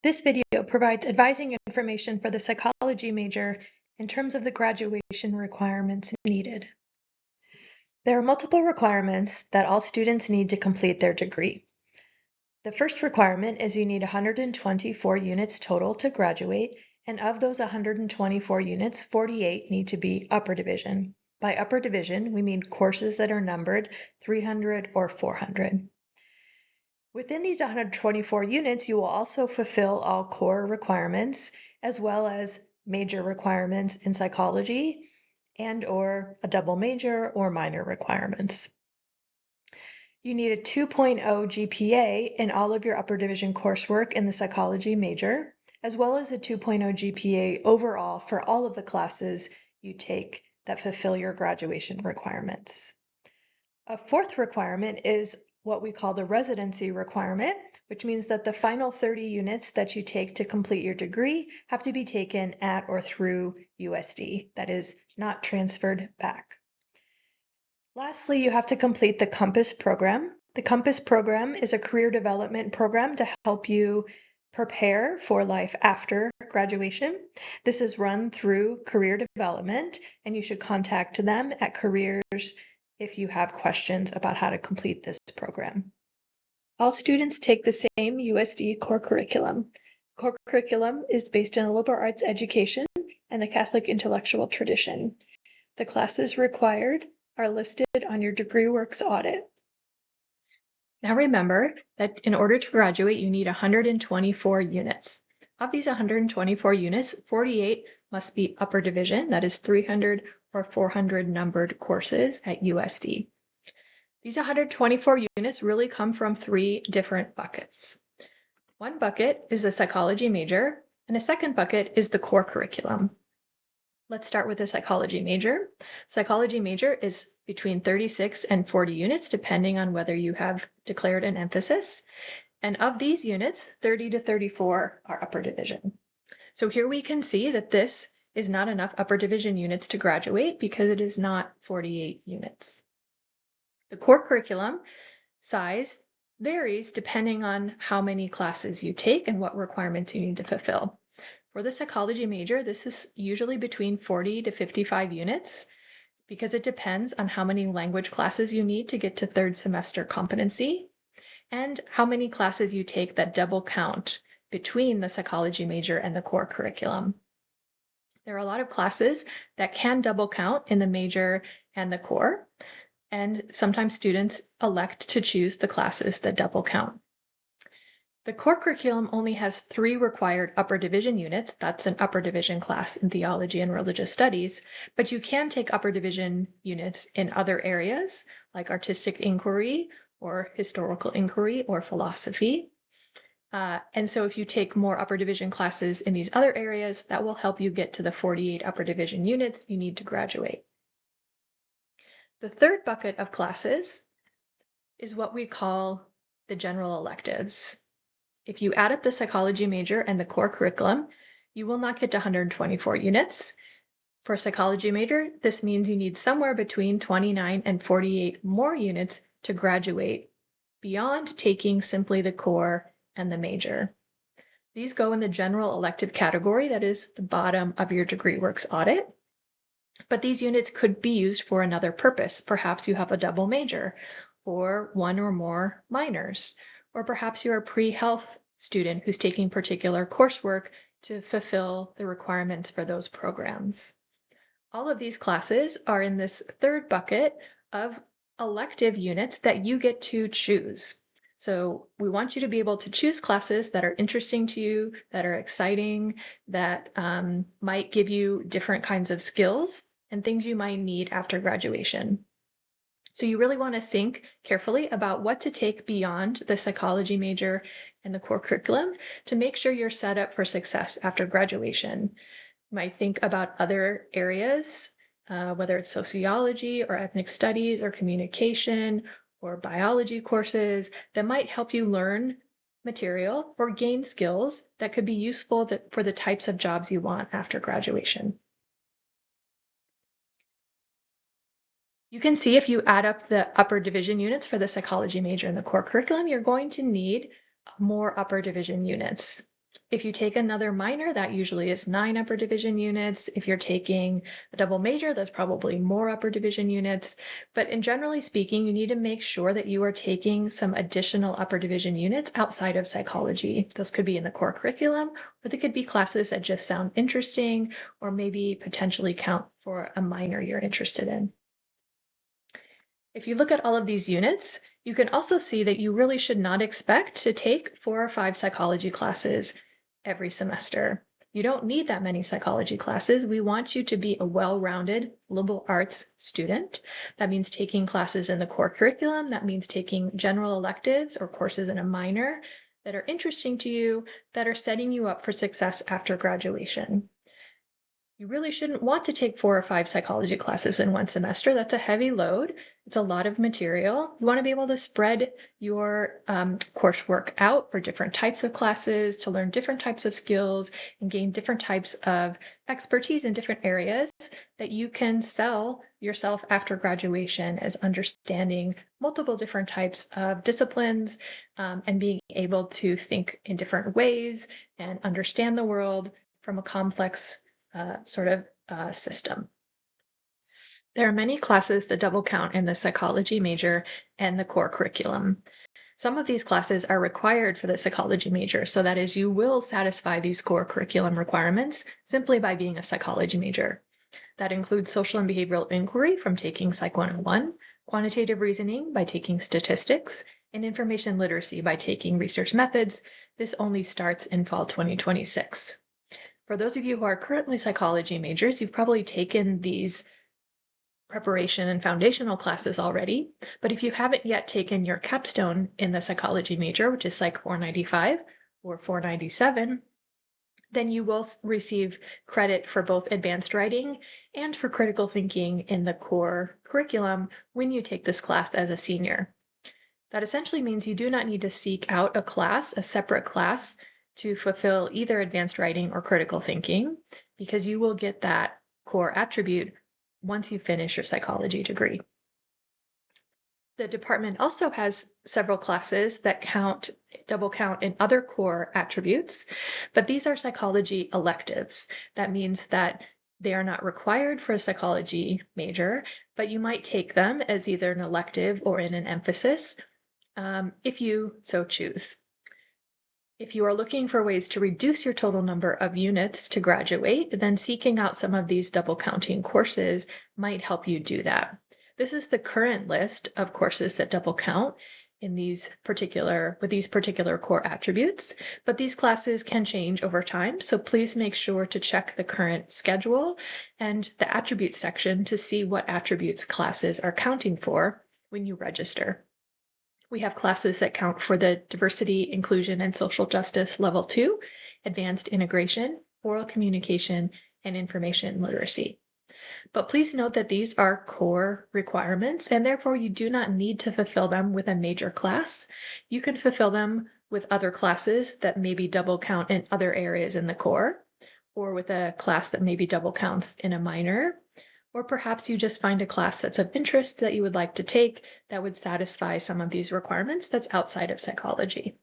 This video provides advising information for the psychology major in terms of the graduation requirements needed. There are multiple requirements that all students need to complete their degree. The first requirement is you need 124 units total to graduate, and of those 124 units, 48 need to be upper division. By upper division, we mean courses that are numbered 300 or 400. Within these 124 units, you will also fulfill all core requirements, as well as major requirements in psychology and/or a double major or minor requirements. You need a 2.0 GPA in all of your upper division coursework in the psychology major, as well as a 2.0 GPA overall for all of the classes you take that fulfill your graduation requirements. A fourth requirement is what we call the residency requirement, which means that the final 30 units that you take to complete your degree have to be taken at or through USD, that is, not transferred back. Lastly, you have to complete the COMPASS program. The COMPASS program is a career development program to help you prepare for life after graduation. This is run through Career Development, and you should contact them at Careers if you have questions about how to complete this program. All students take the same USD core curriculum. Core curriculum is based in a liberal arts education and the Catholic intellectual tradition. The classes required are listed on your DegreeWorks audit. Now remember that in order to graduate, you need 124 units. Of these 124 units, 48 must be upper division, that is 300 or 400 numbered courses at USD. These 124 units really come from three different buckets. One bucket is the psychology major, and a second bucket is the core curriculum. Let's start with the psychology major. Psychology major is between 36 and 40 units, depending on whether you have declared an emphasis. And of these units, 30 to 34 are upper division. So here we can see that this is not enough upper division units to graduate because it is not 48 units. The core curriculum size varies depending on how many classes you take and what requirements you need to fulfill. For the psychology major, this is usually between 40 to 55 units because it depends on how many language classes you need to get to third semester competency and how many classes you take that double count between the psychology major and the core curriculum. There are a lot of classes that can double count in the major and the core, and sometimes students elect to choose the classes that double count. The core curriculum only has 3 required upper division units. That's an upper division class in theology and religious studies, but you can take upper division units in other areas like artistic inquiry or historical inquiry or philosophy. And so if you take more upper division classes in these other areas, that will help you get to the 48 upper division units you need to graduate. The third bucket of classes is what we call the general electives. If you add up the psychology major and the core curriculum, you will not get to 124 units. For psychology major, this means you need somewhere between 29 and 48 more units to graduate beyond taking simply the core and the major. These go in the general elective category, that is the bottom of your DegreeWorks audit. But these units could be used for another purpose. Perhaps you have a double major or one or more minors, or perhaps you're a pre-health student who's taking particular coursework to fulfill the requirements for those programs. All of these classes are in this third bucket of elective units that you get to choose. So we want you to be able to choose classes that are interesting to you, that are exciting, that might give you different kinds of skills and things you might need after graduation. So you really want to think carefully about what to take beyond the psychology major and the core curriculum to make sure you're set up for success after graduation. You might think about other areas, whether it's sociology or ethnic studies or communication or biology courses that might help you learn material or gain skills that could be useful for the types of jobs you want after graduation. You can see if you add up the upper division units for the psychology major and the core curriculum, you're going to need more upper division units. If you take another minor, that usually is 9 upper division units. If you're taking a double major, that's probably more upper division units. But in generally speaking, you need to make sure that you are taking some additional upper division units outside of psychology. Those could be in the core curriculum, or they could be classes that just sound interesting, or maybe potentially count for a minor you're interested in. If you look at all of these units, you can also see that you really should not expect to take 4 or 5 psychology classes every semester. You don't need that many psychology classes. We want you to be a well-rounded liberal arts student. That means taking classes in the core curriculum. That means taking general electives or courses in a minor that are interesting to you, that are setting you up for success after graduation. You really shouldn't want to take 4 or 5 psychology classes in one semester. That's a heavy load. It's a lot of material. You want to be able to spread your coursework out for different types of classes, to learn different types of skills and gain different types of expertise in different areas that you can sell yourself after graduation as understanding multiple different types of disciplines and being able to think in different ways and understand the world from a complex system. There are many classes that double count in the psychology major and the core curriculum. Some of these classes are required for the psychology major, so that is, you will satisfy these core curriculum requirements simply by being a psychology major. That includes social and behavioral inquiry from taking Psych 101, quantitative reasoning by taking statistics, and information literacy by taking research methods. This only starts in fall 2026. For those of you who are currently psychology majors, you've probably taken these preparation and foundational classes already, but if you haven't yet taken your capstone in the psychology major, which is Psych 495 or 497, then you will receive credit for both advanced writing and for critical thinking in the core curriculum when you take this class as a senior. That essentially means you do not need to seek out a class, a separate class, to fulfill either advanced writing or critical thinking, because you will get that core attribute once you finish your psychology degree. The department also has several classes that double count in other core attributes, but these are psychology electives. That means that they are not required for a psychology major, but you might take them as either an elective or in an emphasis if you so choose. If you are looking for ways to reduce your total number of units to graduate, then seeking out some of these double counting courses might help you do that. This is the current list of courses that double count with these particular core attributes, but these classes can change over time, so please make sure to check the current schedule and the attributes section to see what attributes classes are counting for when you register. We have classes that count for the Diversity, Inclusion, and Social Justice Level 2, Advanced Integration, Oral Communication, and Information Literacy. But please note that these are core requirements, and therefore you do not need to fulfill them with a major class. You can fulfill them with other classes that maybe double count in other areas in the core, or with a class that maybe double counts in a minor. Or perhaps you just find a class that's of interest that you would like to take that would satisfy some of these requirements that's outside of psychology.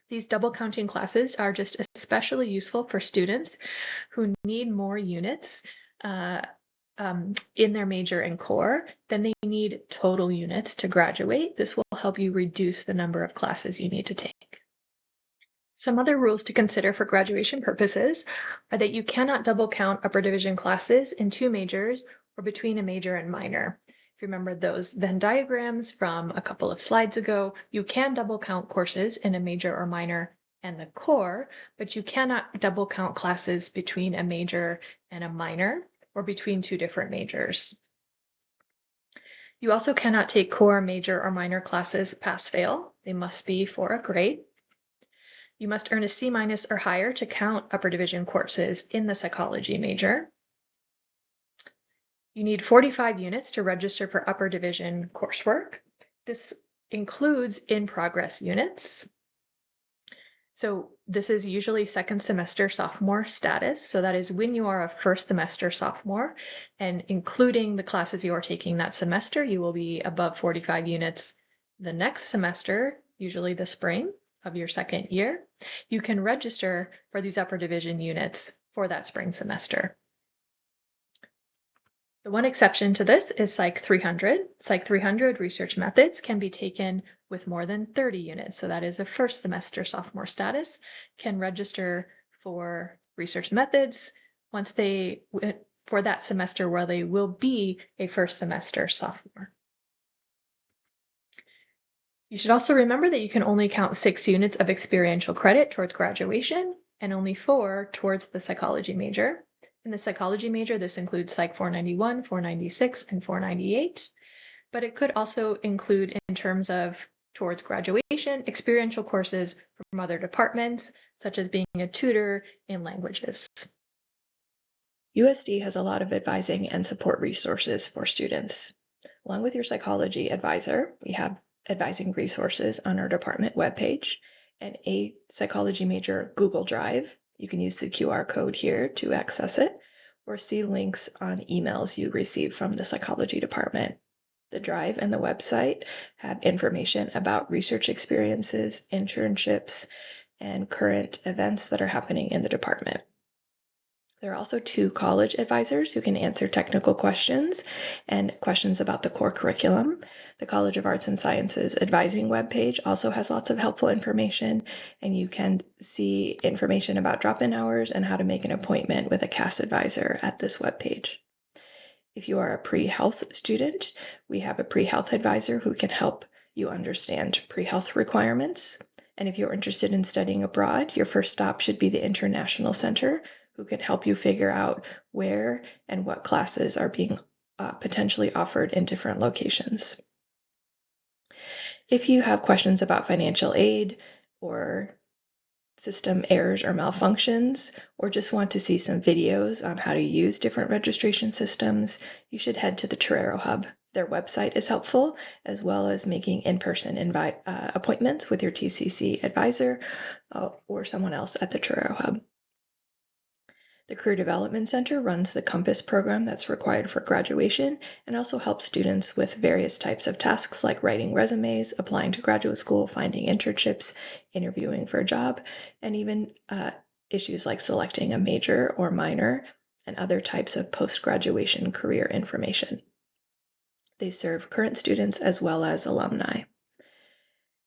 These double counting classes are just especially useful for students who need more units in their major and core than they need total units to graduate. This will help you reduce the number of classes you need to take. Some other rules to consider for graduation purposes are that you cannot double count upper division classes in 2 majors or between a major and minor. If you remember those Venn diagrams from a couple of slides ago, you can double count courses in a major or minor and the core, but you cannot double count classes between a major and a minor or between 2 different majors. You also cannot take core, major, or minor classes pass-fail. They must be for a grade. You must earn a C- or higher to count upper division courses in the psychology major. You need 45 units to register for upper division coursework. This includes in-progress units. So this is usually second semester sophomore status. So that is when you are a first semester sophomore, and including the classes you are taking that semester, you will be above 45 units the next semester, usually the spring. of your second year, you can register for these upper division units for that spring semester. The one exception to this is Psych 300. Psych 300 research methods can be taken with more than 30 units. So that is a first semester sophomore status, can register for research methods once they, for that semester where they will be a first semester sophomore. You should also remember that you can only count 6 units of experiential credit towards graduation and only 4 towards the psychology major. In the psychology major, this includes Psych 491, 496, and 498, but it could also include, in terms of towards graduation, experiential courses from other departments, such as being a tutor in languages. USD has a lot of advising and support resources for students. Along with your psychology advisor, we have advising resources on our department webpage and a psychology major Google Drive. You can use the QR code here to access it or see links on emails you receive from the psychology department. The Drive and the website have information about research experiences, internships, and current events that are happening in the department. There are also 2 college advisors who can answer technical questions and questions about the core curriculum. The College of Arts and Sciences advising webpage also has lots of helpful information, and you can see information about drop-in hours and how to make an appointment with a CAS advisor at this webpage. If you are a pre-health student, we have a pre-health advisor who can help you understand pre-health requirements. And if you're interested in studying abroad, your first stop should be the International Center, who can help you figure out where and what classes are being potentially offered in different locations. If you have questions about financial aid or system errors or malfunctions, or just want to see some videos on how to use different registration systems, you should head to the Torero Hub. Their website is helpful, as well as making in-person appointments with your TCC advisor or someone else at the Torero Hub. The Career Development Center runs the Compass program that's required for graduation and also helps students with various types of tasks like writing resumes, applying to graduate school, finding internships, interviewing for a job, and even issues like selecting a major or minor and other types of post-graduation career information. They serve current students as well as alumni.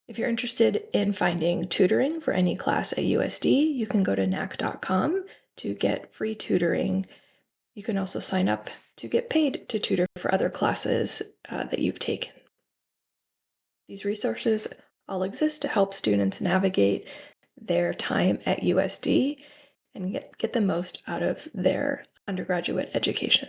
If you're interested in finding tutoring for any class at USD, you can go to NAC.com to get free tutoring. You can also sign up to get paid to tutor for other classes that you've taken. These resources all exist to help students navigate their time at USD and get the most out of their undergraduate education.